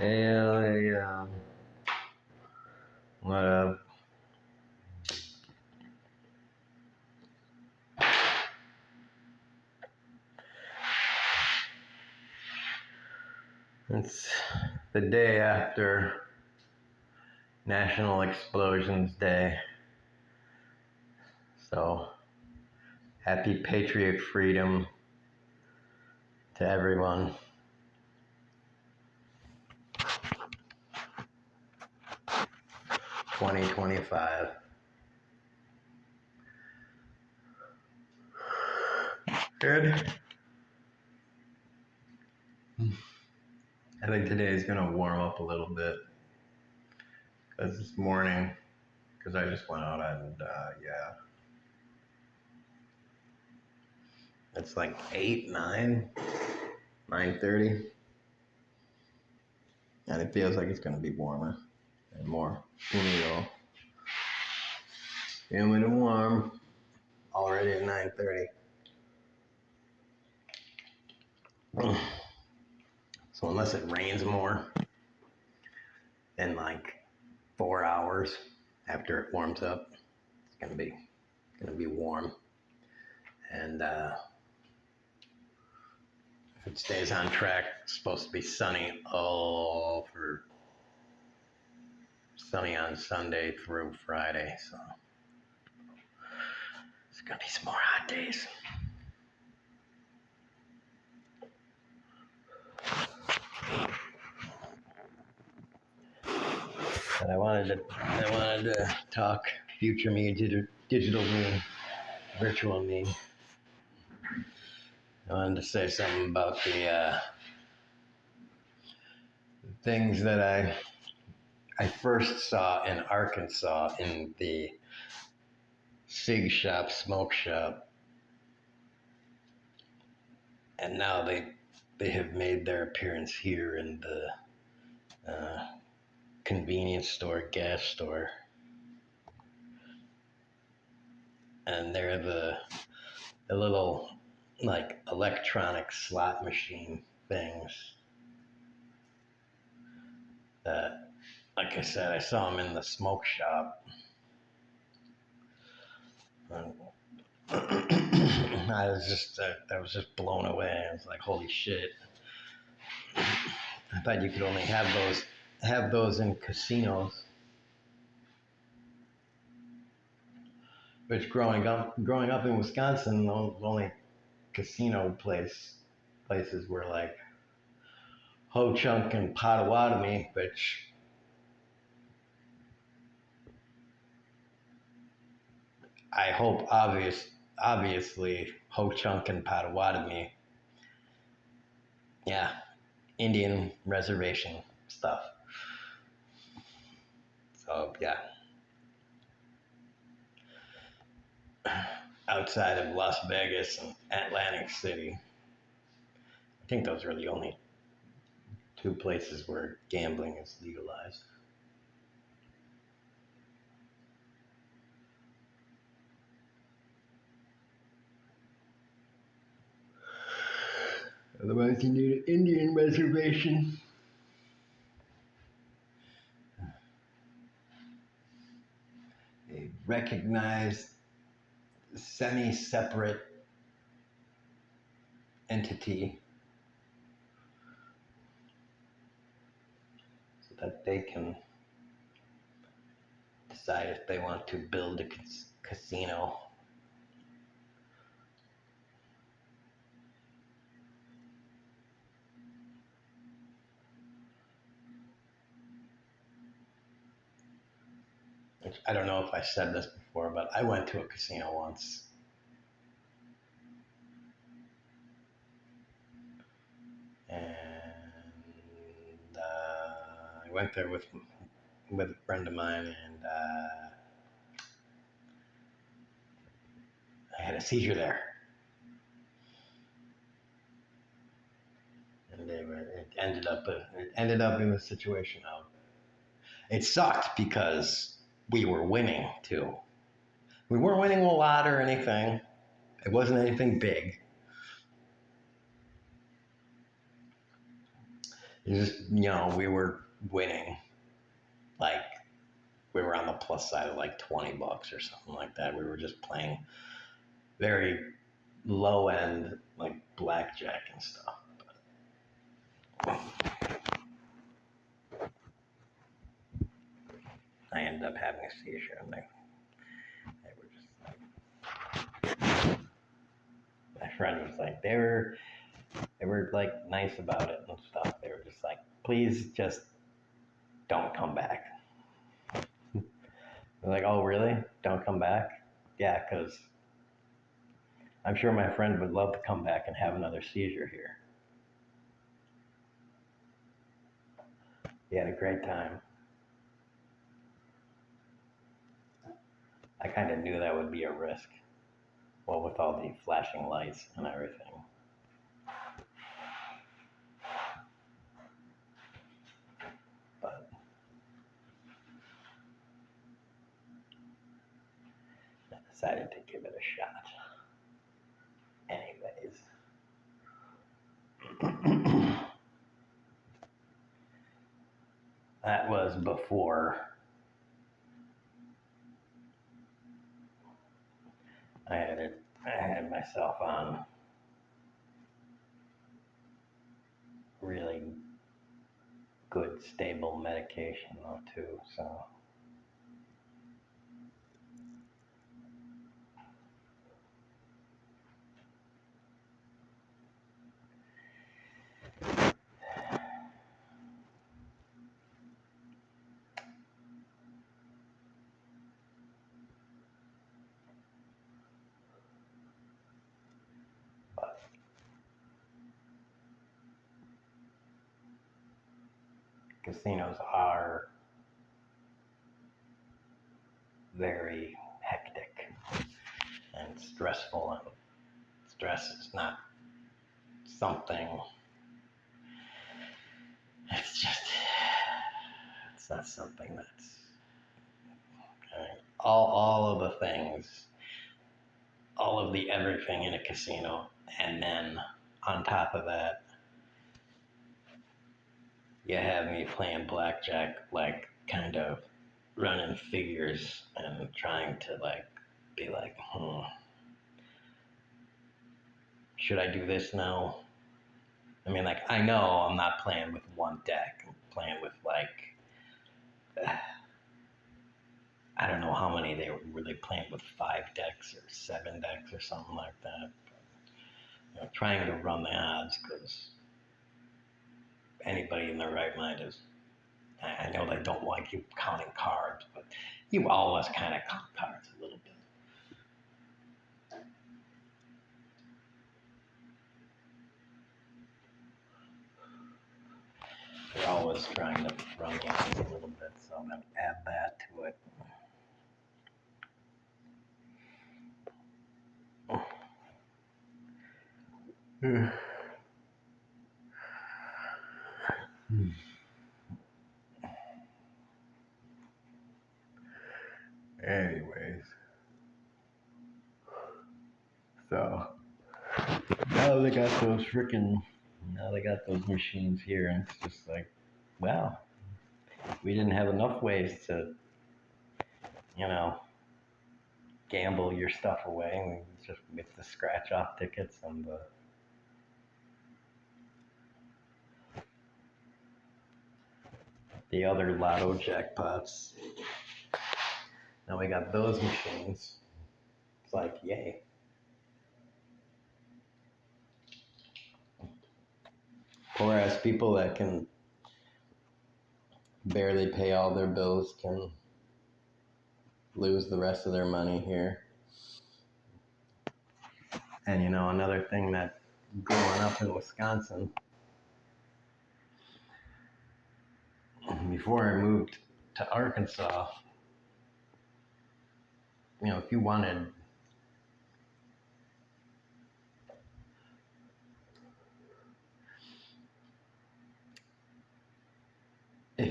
Hell yeah. What up? It's the day after National Explosions Day. So, happy Patriot Freedom to everyone. (2025). Good. I think today is going to warm up a little bit. Because this morning, because I just went out and, it's like 8, 9, 9:30. And it feels like it's going to be warmer and more humid and warm already at 9:30. So unless it rains more in like 4 hours after it warms up, it's gonna be warm. And if it stays on track, it's supposed to be sunny sunny on Sunday through Friday. So it's gonna be some more hot days. But I wanted to talk future me, digital me, virtual me. I wanted to say something about the things that I first saw in Arkansas in the cig shop, smoke shop, and now they have made their appearance here in the convenience store, gas store, and they're the little like electronic slot machine things that, like I said, I saw them in the smoke shop. I was just blown away. I was like, holy shit. I thought you could only have those in casinos. Which growing up in Wisconsin, the only casino places were like Ho Chunk and Potawatomi, which I hope obviously Ho Chunk and Potawatomi, yeah, Indian reservation stuff. So yeah. Outside of Las Vegas and Atlantic City, I think those are the only two places where gambling is legalized. Otherwise, you need an Indian reservation. A recognized semi-separate entity so that they can decide if they want to build a casino. Which I don't know if I said this before, but I went to a casino once. And I went there with a friend of mine, and I had a seizure there. And it ended up in the situation of, it sucked because we were winning too. We weren't winning a lot or anything. It wasn't anything big. just, we were winning. Like, we were on the plus side of like $20 or something like that. We were just playing very low end, like blackjack and stuff. I ended up having a seizure, and they were just like, my friend was like, they were like nice about it and stuff. They were just like, please just don't come back. They're like, oh really? Don't come back? Yeah, because I'm sure my friend would love to come back and have another seizure here. He had a great time. I kind of knew that would be a risk. Well, with all the flashing lights and everything. But I decided to give it a shot. Anyways. That was before I had myself on really good, stable medication though too. So but casinos are very hectic and stressful, and stress is not something, it's not something that's, all of the things, all of the everything in a casino, and then on top of that, you have me playing blackjack, like kind of running figures and trying to like be like, should I do this now? I mean, like, I know I'm not playing with one deck. I'm playing with like, I don't know how many were they playing with, 5 decks or 7 decks or something like that. But, trying to run the odds, because anybody in their right mind is, I know they don't like you counting cards, but you always kind of count cards a little bit. They're always trying to run the odds a little bit, so I'm going to add that to it. Anyways, so now they got those machines here, and it's just like, wow, we didn't have enough ways to, gamble your stuff away. We just get the scratch off tickets and the other lotto jackpots. Now we got those machines. It's like, yay. Whereas people that can barely pay all their bills can lose the rest of their money here. And another thing that growing up in Wisconsin, before I moved to Arkansas, if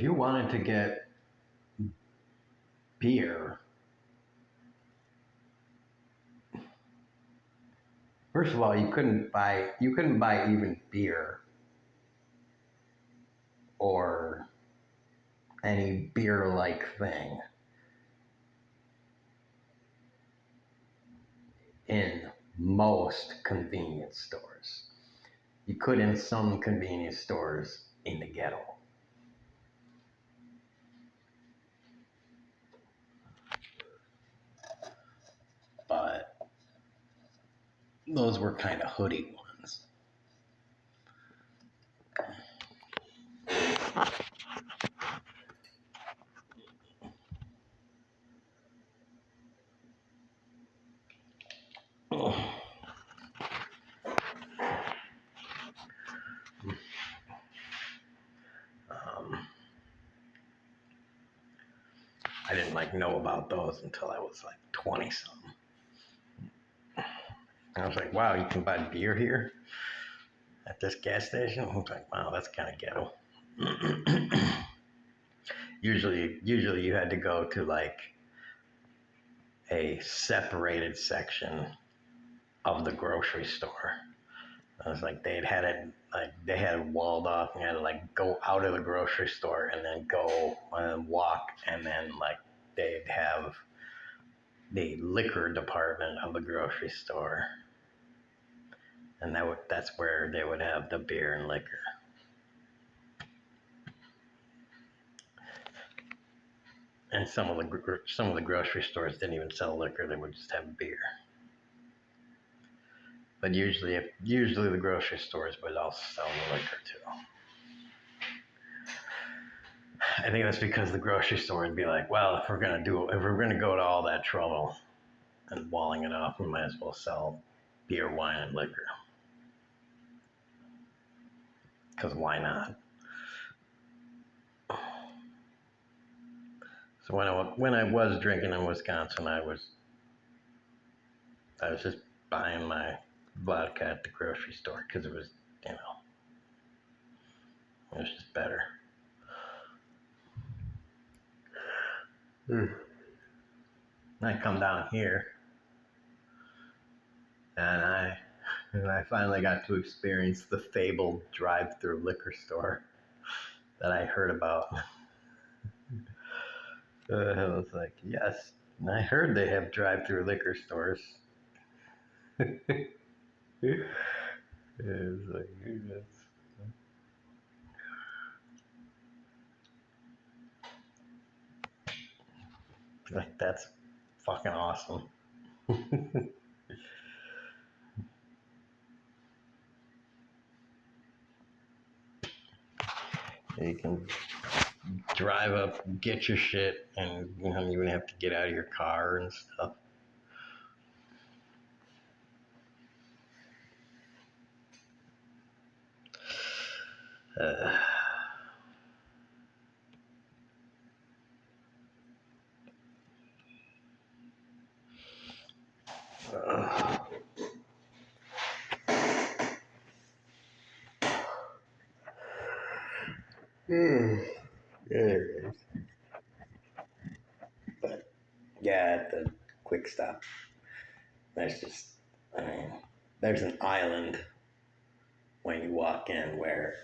you wanted to get beer, first of all, you couldn't buy even beer or any beer-like thing in most convenience stores. You could in some convenience stores in the ghetto. But those were kind of hoodie ones. I didn't know about those until I was 20 something. I was like, wow, you can buy beer here at this gas station? I was like, wow, that's kind of ghetto. usually you had to go to a separated section of the grocery store. I was like, they had it walled off, and you had to go out of the grocery store and then go and walk, and then they'd have the liquor department of the grocery store, and that's where they would have the beer and liquor. And some of the grocery stores didn't even sell liquor; they would just have beer. But usually the grocery stores would also sell the liquor too. I think that's because the grocery store would be like, well, if we're gonna go to all that trouble and walling it off, we might as well sell beer, wine, and liquor. Because why not? So when I was drinking in Wisconsin, I was just buying my vodka at the grocery store because it was, it was just better. I come down here, and I finally got to experience the fabled drive-through liquor store that I heard about. I was like, yes, I heard they have drive-through liquor stores. It was that's fucking awesome. You can drive up, get your shit, and you don't even have to get out of your car and stuff. There it is. But yeah, at the quick stop, there's an island when you walk in where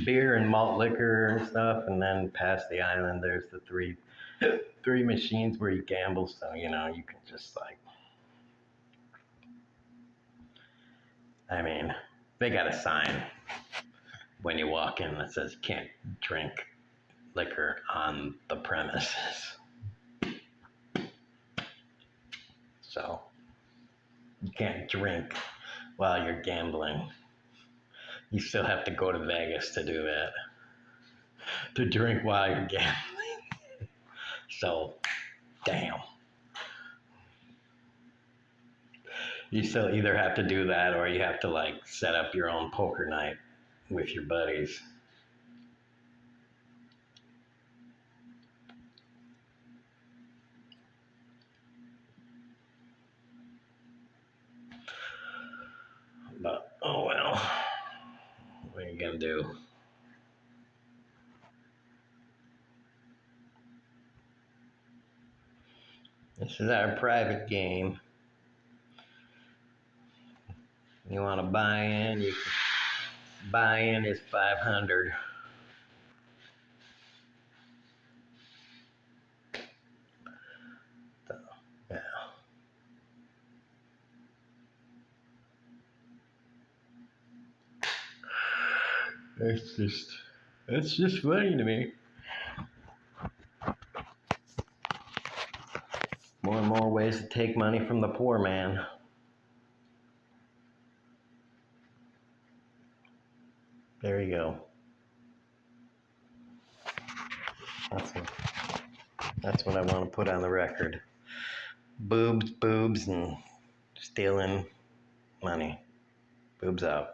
beer and malt liquor and stuff, and then past the island there's the three machines where you gamble, so you can just they got a sign when you walk in that says can't drink liquor on the premises. So you can't drink while you're gambling. You still have to go to Vegas to do that. To drink while you're gambling. So, damn. You still either have to do that or you have to set up your own poker night with your buddies. But, oh well. What are you gonna do? This is our private game. You want to buy in? Buy-in is $500. So, yeah. It's just funny to me. More and more ways to take money from the poor man. There you go. That's what I want to put on the record. Boobs, and stealing money. Boobs out.